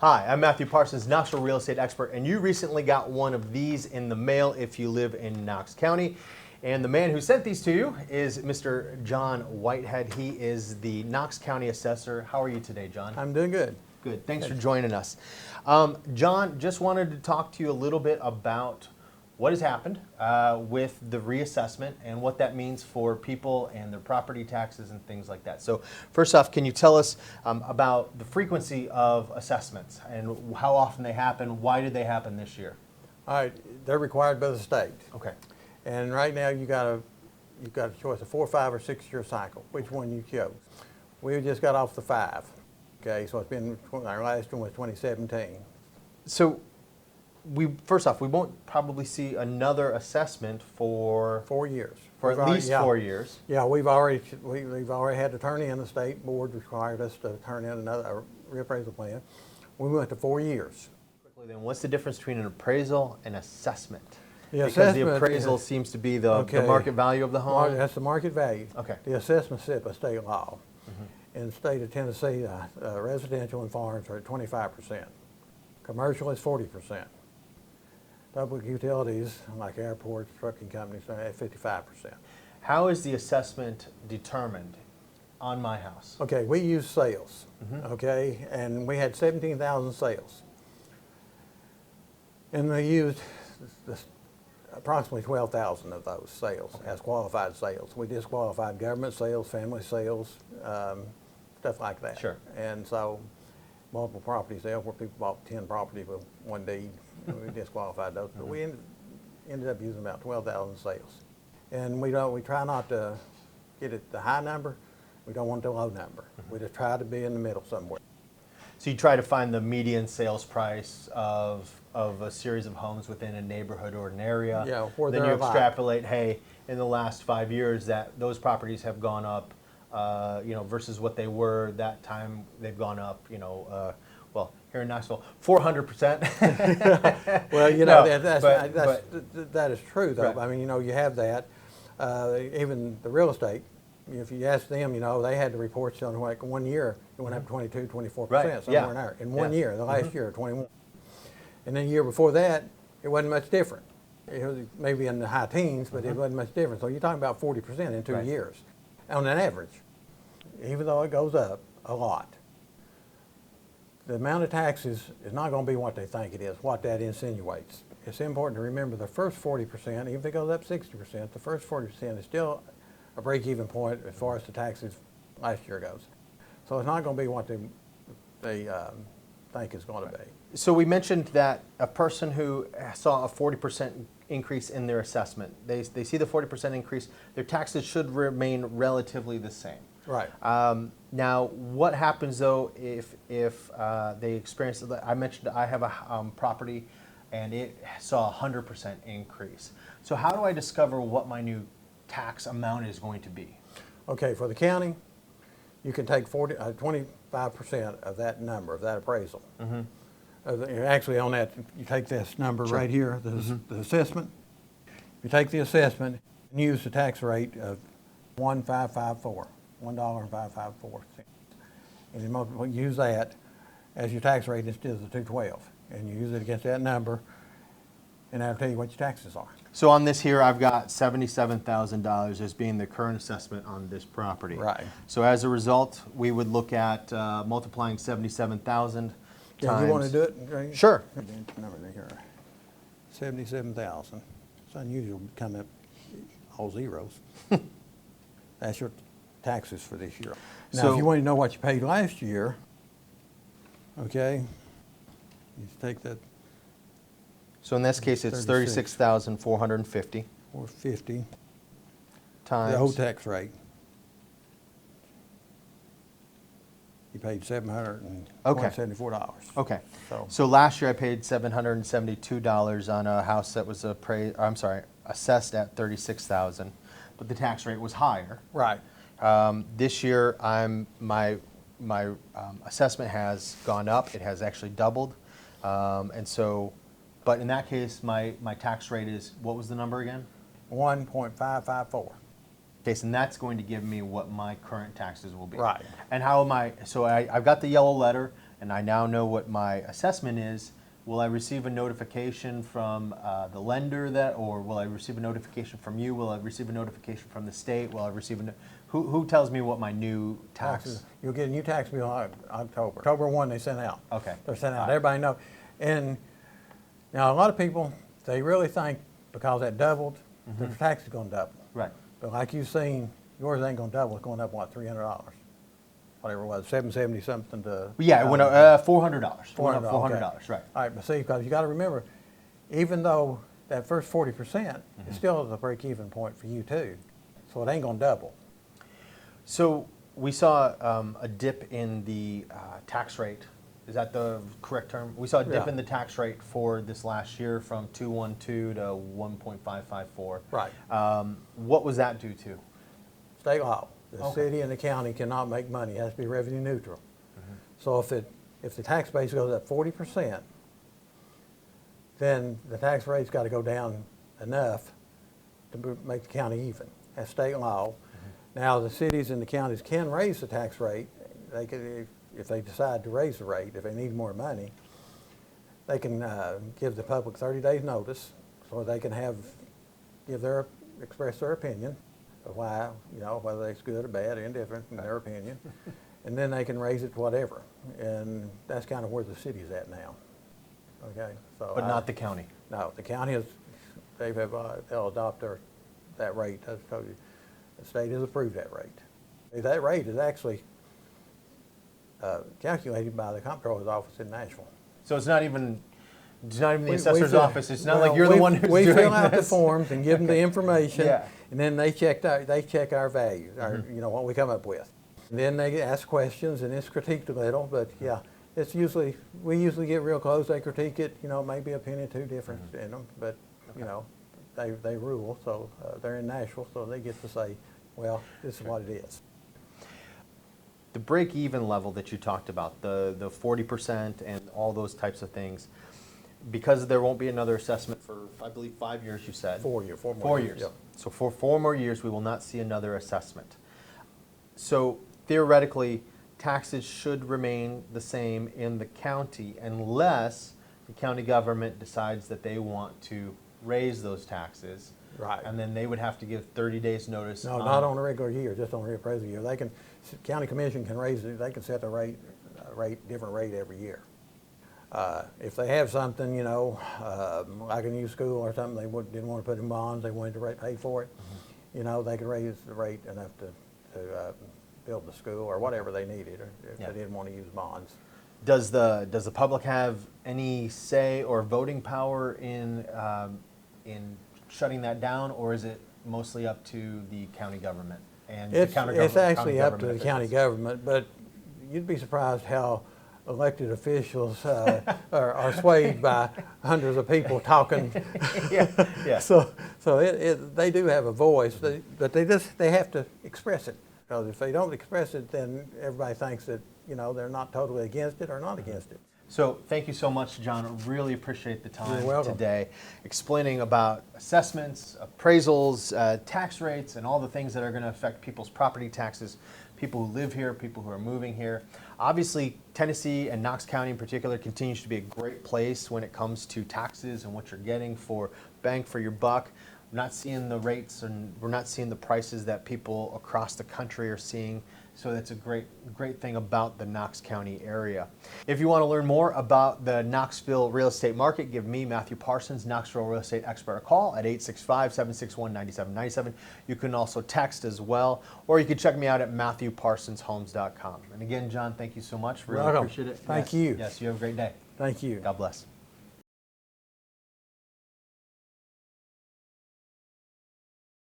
Hi, I'm Matthew Parsons, Knoxville real estate expert, and you recently got one of these in the mail if you live in Knox County. And the man who sent these to you is Mr. John Whitehead. He is the Knox County Assessor. How are you today, John? I'm doing good. Good. Thanks for joining us. John, just wanted to talk to you a little bit about what has happened with the reassessment and what that means for people and their property taxes and things like that. So first off, can you tell us about the frequency of assessments and how often they happen? Why did they happen this year? All right, they're required by the state. Okay. And right now you've got a choice, a 4, 5, or 6 year cycle. Which one you chose? We just got off the 5. Okay, so it's been, our last one was 2017. So first off, we won't probably see another assessment for 4 years. For at least 4 years. Yeah, we've already had to turn in, the state board required us to turn in another reappraisal plan. We went to 4 years. Quickly then, what's the difference between an appraisal and assessment? Because the appraisal seems to be the market value of the home. That's the market value. Okay. The assessment set by state law. In the state of Tennessee, residential and farms are at 25%. Commercial is 40%. Public utilities, like airports, trucking companies, are at 55%. How is the assessment determined on my house? Okay, we use sales, okay, and we had 17,000 sales. And they used approximately 12,000 of those sales as qualified sales. We disqualified government sales, family sales, stuff like that. Sure. And so multiple property sales where people bought 10 properties with one deed, we disqualified those. But we ended up using about 12,000 sales. And we try not to get it the high number. We don't want the low number. We just try to be in the middle somewhere. So you try to find the median sales price of a series of homes within a neighborhood or an area. Yeah, where then they're you extrapolate, hey, in the last 5 years that those properties have gone up, versus what they were that time. They've gone up, well, here in Knoxville, 400%. Well, that is true, though. Right. I mean, you have that. Even the real estate, if you ask them, they had the reports showing like 1 year it went up 22, 24%, Right. somewhere in there. In 1 year, the last year, 21. And then the year before that, it wasn't much different. It was maybe in the high teens, but it wasn't much different. So you're talking about 40% in 2 years on an average, even though it goes up a lot. The amount of taxes is not going to be what they think it is, what that insinuates. It's important to remember the first 40%, even if it goes up 60%, the first 40% is still a break-even point as far as the taxes last year goes. So it's not going to be what they think it's going to be. So we mentioned that a person who saw a 40% increase in their assessment, they see the 40% increase, their taxes should remain relatively the same. Right. Now, what happens though if they experience? I mentioned I have a property, and it saw a 100% increase. So how do I discover what my new tax amount is going to be? Okay, for the county, you can take 25% of that number, of that appraisal. Actually, on that, you take this number right here, the assessment. You take the assessment and use the tax rate of $1.554. $1.554. And you use that as your tax rate instead of the 212. And you use it against that number, and that'll tell you what your taxes are. So on this here, I've got $77,000 as being the current assessment on this property. Right. So as a result, we would look at multiplying 77,000 times. Yeah, you want to do it? Greg? Sure. Number here, 77,000. It's unusual to come up all zeros. That's your taxes for this year. Now, So, if you want to know what you paid last year, okay, you take that. So in this case, it's 36,450 or 50 times the old tax rate. You paid $774. Okay. So So last year I paid $772 on a house that was assessed at 36,000, but the tax rate was higher. right. This year my assessment has gone up. It has actually doubled, but in that case my tax rate is, what was the number again? 1.554. Okay, and that's going to give me what my current taxes will be. Right. And how am I, so I've got the yellow letter. and I now know what my assessment is, will I receive a notification from the lender or will I receive a notification from you? Will I receive a notification from the state? Will I receive who tells me what my new tax? You'll get a new tax bill in October. October 1 they sent out. Okay. They're sent out. Everybody knows. And now a lot of people, they really think because that doubled, the tax is going to double. Right. But like you've seen, yours ain't going to double. It's going up, what, $300? Whatever it was, $770 something to. Yeah, it went up $400. $400, $400, right. All right, but see, because you got to remember, even though that first 40% is still the break-even point for you too, so it ain't going to double. So we saw a dip in the tax rate. Is that the correct term? We saw a dip in the tax rate for this last year from 212 to 1.554. Right. What was that due to? State law. The city and the county cannot make money. It has to be revenue neutral. So if the tax base goes up 40%, then the tax rate's got to go down enough to make the county even. That's state law. Now the cities and the counties can raise the tax rate. They could, if they decide to raise the rate, if they need more money, they can give the public 30 days notice, so they can express their opinion of why, whether it's good or bad or indifferent in their opinion, and then they can raise it to whatever. And that's kind of where the city's at now. Okay, so. But not the county. No, the county they'll adopt that rate. As I told you, the state has approved that rate. That rate is actually calculated by the comptroller's office in Nashville. So it's not even the assessor's office. It's not like you're the one who's we doing fill out this. the forms and give them the information, Yeah. and then they check our values, what we come up with. And then they ask questions, and it's critiqued a little, but yeah, we usually get real close. They critique it, maybe a penny or two difference in them, but they rule. So they're in Nashville, so they get to say, well, this is what it is. The break-even level that you talked about, the 40% and all those types of things, because there won't be another assessment for, I believe, 5 years, you said. 4 years. 4 years. Yep. So for 4 more years, we will not see another assessment. So theoretically, taxes should remain the same in the county unless the county government decides that they want to raise those taxes. Right. And then they would have to give 30 days notice. No, not on a regular year, just on a reappraisal year. County commission can raise it, they can set the different rate every year. If they have something, like a new school or something, they didn't want to put in bonds, they wanted to pay for it, they could raise the rate enough to build the school or whatever they needed, or if they didn't want to use bonds. Does the public have any say or voting power in shutting that down, or is it mostly up to the county government and the county government? It's actually up to the county government, but you'd be surprised how elected officials are swayed by hundreds of people talking. Yeah. So they do have a voice, but they have to express it. Because if they don't express it, then everybody thinks that they're not totally against it or not against it. So thank you so much, John. I really appreciate the time You're welcome. today, explaining about assessments, appraisals, tax rates, and all the things that are going to affect people's property taxes, people who live here, people who are moving here. Obviously, Tennessee and Knox County in particular continues to be a great place when it comes to taxes and what you're getting for bang for your buck. We're not seeing the rates and we're not seeing the prices that people across the country are seeing. So that's a great thing about the Knox County area. If you want to learn more about the Knoxville real estate market, give me, Matthew Parsons, Knoxville real estate expert, a call at 865-761-9797. You can also text as well, or you can check me out at MatthewParsonsHomes.com. And again, John, thank you so much. Really Welcome. appreciate it. Thank you. Yes, you have a great day. Thank you. God bless.